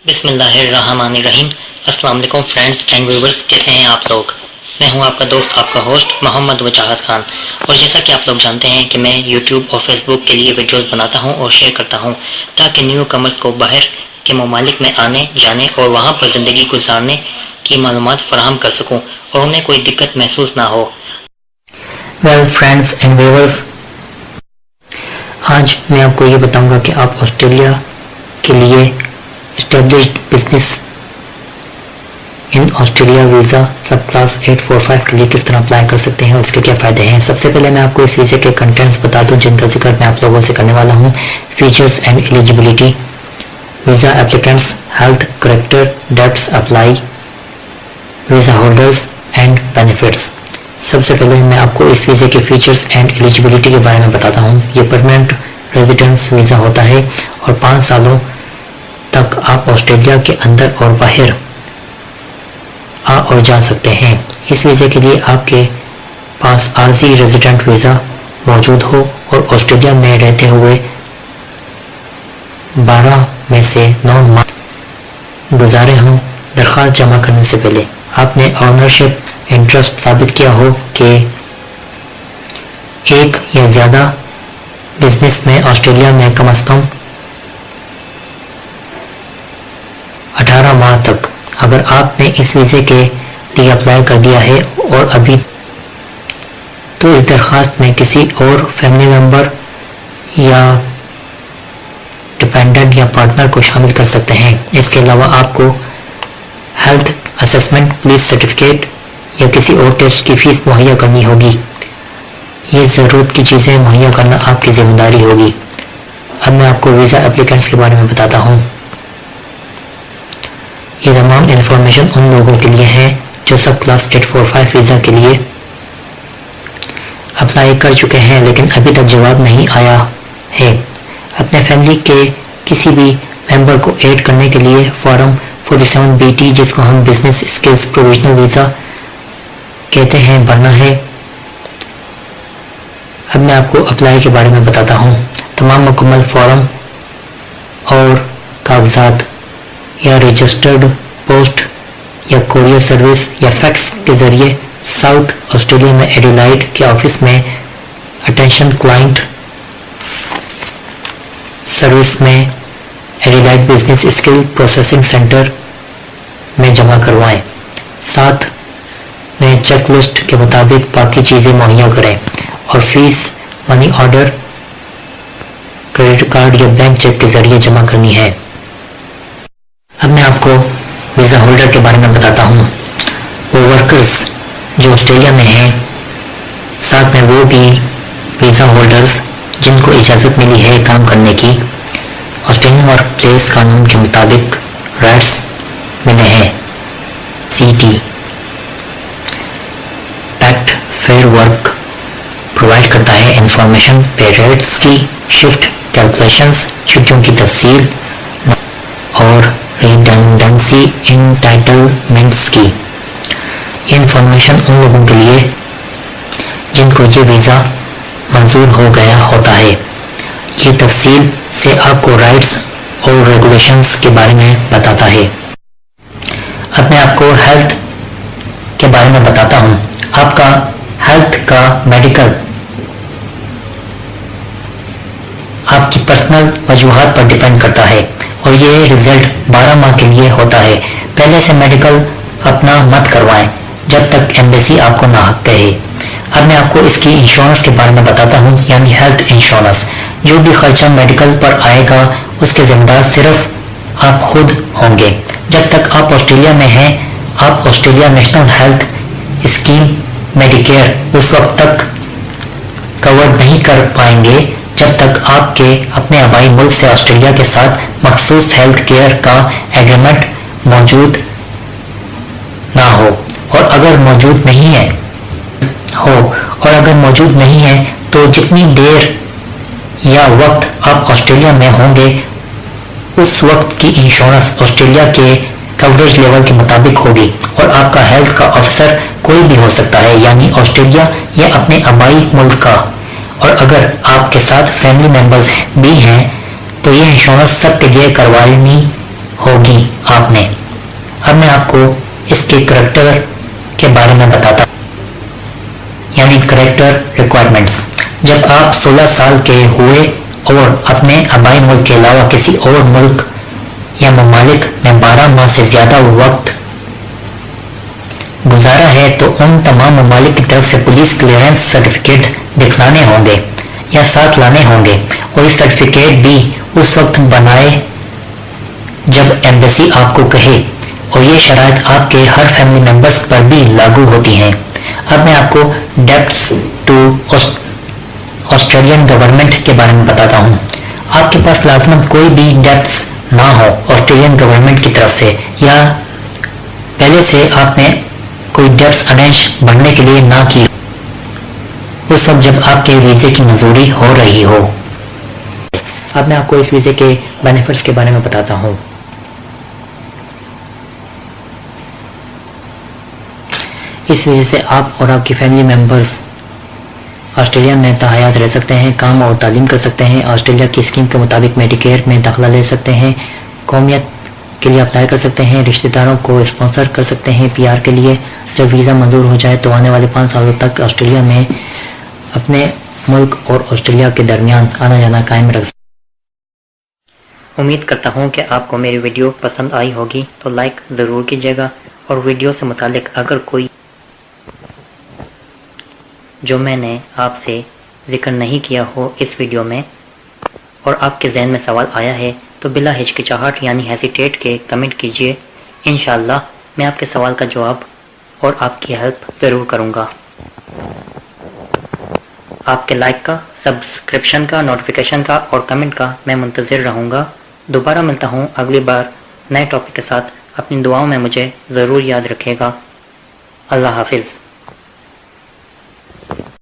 بسم اللہ الرحمن الرحیم۔ السلام علیکم فرینڈز اینڈ ویورز، کیسے ہیں آپ لوگ؟ میں ہوں آپ کا دوست، آپ کا ہوسٹ محمد وجاہت خان، اور جیسا کہ آپ لوگ جانتے ہیں کہ میں یوٹیوب اور فیس بک کے لیے ویڈیوز بناتا ہوں اور شیئر کرتا ہوں تاکہ نیو کمرز کو باہر کے ممالک میں آنے جانے اور وہاں پر زندگی گزارنے کی معلومات فراہم کر سکوں اور انہیں کوئی دقت محسوس نہ ہو۔ ویل فرینڈز اینڈ ویورز، آج میں آپ کو یہ بتاؤں گا کہ آپ آسٹریلیا کے لیے established business in Australia visa sub class 845 کے لیے کس طرح اپلائی کر سکتے ہیں اور اس کے کیا فائدے ہیں۔ سب سے پہلے میں آپ کو اس ویزے کے کنٹینٹس بتا دوں جن کا ذکر میں آپ لوگوں سے کرنے والا ہوں۔ Features and eligibility, visa applicants, health character, debts apply, visa holders and benefits. سب سے پہلے میں آپ کو اس ویزے کے فیچرز اینڈ ایلیجبلٹی کے بارے میں بتاتا ہوں۔ یہ پرماننٹ ریزیڈنس ویزا ہوتا ہے اور 5 سالوں تک آپ آسٹریلیا کے اندر اور باہر آ اور جا سکتے ہیں۔ اس ویزے کے لیے آپ کے پاس عارضی ریزیڈنٹ ویزا موجود ہو اور آسٹریلیا میں رہتے ہوئے 12 میں سے 9 ماہ گزارے ہوں۔ درخواست جمع کرنے سے پہلے آپ نے آنرشپ انٹرسٹ ثابت کیا ہو کہ ایک یا زیادہ بزنس میں آسٹریلیا میں کم از کم 18 ماہ تک۔ اگر آپ نے اس ویزے کے لیے اپلائی کر دیا ہے اور ابھی تو اس درخواست میں کسی اور فیملی ممبر یا ڈپینڈنٹ یا پارٹنر کو شامل کر سکتے ہیں۔ اس کے علاوہ آپ کو ہیلتھ اسسمنٹ، پولیس سرٹیفکیٹ یا کسی اور ٹیسٹ کی فیس مہیا کرنی ہوگی۔ یہ ضرورت کی چیزیں مہیا کرنا آپ کی ذمہ داری ہوگی۔ اب میں آپ کو ویزا اپلیکینٹس کے بارے میں بتاتا ہوں۔ یہ تمام انفارمیشن ان لوگوں کے لیے ہے جو سب کلاس 845 ویزا کے لیے اپلائی کر چکے ہیں لیکن ابھی تک جواب نہیں آیا ہے۔ اپنے فیملی کے کسی بھی ممبر کو ایڈ کرنے کے لیے فارم 47BT، جس کو ہم بزنس اسکلز پروویژنل ویزا کہتے ہیں، بھرنا ہے۔ اب میں آپ کو اپلائی کے بارے میں بتاتا ہوں۔ تمام مکمل فارم اور کاغذات یا رجسٹرڈ پوسٹ یا کوریئر سروس یا فیکس کے ذریعے ساؤتھ آسٹریلیا میں ایڈیلائیڈ کے آفس میں اٹینشن کلائنٹ سروس میں ایڈیلائیڈ بزنس اسکل پروسیسنگ سینٹر میں جمع کروائیں۔ ساتھ میں چیک لسٹ کے مطابق باقی چیزیں مہیا کریں اور فیس منی آرڈر، کریڈٹ کارڈ یا بینک چیک کے ذریعے جمع کرنی ہے۔ اب میں آپ کو ویزا ہولڈر کے بارے میں بتاتا ہوں۔ وہ ورکرز جو آسٹریلیا میں ہیں، ساتھ میں وہ بھی ویزا ہولڈرز جن کو اجازت ملی ہے کام کرنے کی، آسٹریلین ورک پلیس قانون کے مطابق رائٹس ملے ہیں۔ CT packet fair work provide کرتا ہے انفارمیشن پے ریٹس کی، شفٹ کیلکولیشنز، چھٹیوں کی تفصیل اور ریڈنڈنسی انٹائٹلمنٹس کی۔ یہ انفارمیشن ان لوگوں کے لیے جن کو یہ ویزا منظور ہو گیا ہوتا ہے۔ یہ تفصیل سے آپ کو رائٹس اور ریگولیشنز کے بارے میں بتاتا ہے۔ اب میں آپ کو ہیلتھ کے بارے میں بتاتا ہوں۔ آپ کا ہیلتھ کا میڈیکل آپ کی پرسنل وجوہات پر ڈیپینڈ کرتا ہے اور یہ رزلٹ 12 ماہ کے لیے ہوتا ہے۔ پہلے سے میڈیکل اپنا مت کروائیں جب تک ایمبیسی آپ کو نہ کہے۔ اب میں آپ کو اس کی انشورنس کے بارے میں بتاتا ہوں، یعنی ہیلتھ انشورنس۔ جو بھی خرچہ میڈیکل پر آئے گا اس کے ذمہ دار صرف آپ خود ہوں گے۔ جب تک آپ آسٹریلیا میں ہیں، آپ Australia national health scheme Medicare اس وقت تک کور نہیں کر پائیں گے جب تک آپ کے اپنے آبائی ملک سے آسٹریلیا کے ساتھ مخصوص ہیلتھ کیئر کا ایگریمنٹ موجود نہ ہو، اور اگر موجود نہیں ہے تو جتنی دیر یا وقت آپ آسٹریلیا میں ہوں گے اس وقت کی انشورنس آسٹریلیا کے کوریج لیول کے مطابق ہوگی، اور آپ کا ہیلتھ کا آفیسر کوئی بھی ہو سکتا ہے، یعنی آسٹریلیا یا اپنے آبائی ملک کا۔ اور اگر آپ کے ساتھ فیملی ممبرز بھی ہیں تو یہ انشورنس سب کے لیے کروانی ہوگی۔ آپ نے. اب میں آپ کو اس کے کریکٹر کے بارے میں بتاتا ہوں، یعنی کریکٹر ریکوائرمنٹس. جب آپ 16 سال کے ہوئے اور اپنے آبائی ملک کے علاوہ کسی اور ملک یا ممالک میں 12 ماہ سے زیادہ وقت گزارا ہے تو ان تمام ممالک کی طرف سے پولیس کلیئرنس سرٹیفکیٹ دکھلانے ہوں گے یا ساتھ لانے ہوں گے، اور یہ سرٹیفکیٹ بھی اس وقت بنائے جب ایمبیسی آپ کو کہے، اور یہ شرائط آپ کے ہر فیملی ممبرز پر بھی لاگو ہوتی ہیں. اب میں آپ کو ڈیبٹس ٹو آسٹریلین گورنمنٹ کے بارے میں بتاتا ہوں. آپ کے پاس لازماً کوئی بھی ڈیبٹس نہ ہو آسٹریلین گورنمنٹ کی طرف سے، یا پہلے سے آپ نے کوئی ڈیبٹس ارینج بننے کے لیے نہ کی اس وقت جب آپ کے ویزے کی منظوری ہو رہی ہو. اب میں آپ کو اس ویزے کے بینیفٹس کے بارے میں بتاتا ہوں. اس وجہ سے آپ اور آپ کی فیملی ممبرز آسٹریلیا میں تاحیات رہ سکتے ہیں، کام اور تعلیم کر سکتے ہیں، آسٹریلیا کی اسکیم کے مطابق میڈیکیئر میں داخلہ لے سکتے ہیں، قومیت کے لیے اپلائی کر سکتے ہیں، رشتہ داروں کو اسپانسر کر سکتے ہیں پی آر کے لیے. جب ویزا منظور ہو جائے تو آنے والے 5 سالوں تک آسٹریلیا میں اپنے ملک اور آسٹریلیا کے درمیان آنا جانا قائم رکھ سکتے ہیں. امید کرتا ہوں کہ آپ کو میری ویڈیو پسند آئی ہوگی، تو لائک ضرور کیجیے گا، اور ویڈیو سے متعلق اگر کوئی جو میں نے آپ سے ذکر نہیں کیا ہو اس ویڈیو میں اور آپ کے ذہن میں سوال آیا ہے تو بلا ہچکچاہٹ یعنی ہیسیٹیٹ کے کمنٹ کیجئے. انشاءاللہ میں آپ کے سوال کا جواب اور آپ کی ہیلپ ضرور کروں گا. آپ کے لائک کا، سبسکرپشن کا، نوٹیفیکیشن کا اور کمنٹ کا میں منتظر رہوں گا. دوبارہ ملتا ہوں اگلی بار نئے ٹاپک کے ساتھ. اپنی دعاؤں میں مجھے ضرور یاد رکھے گا. اللہ حافظ.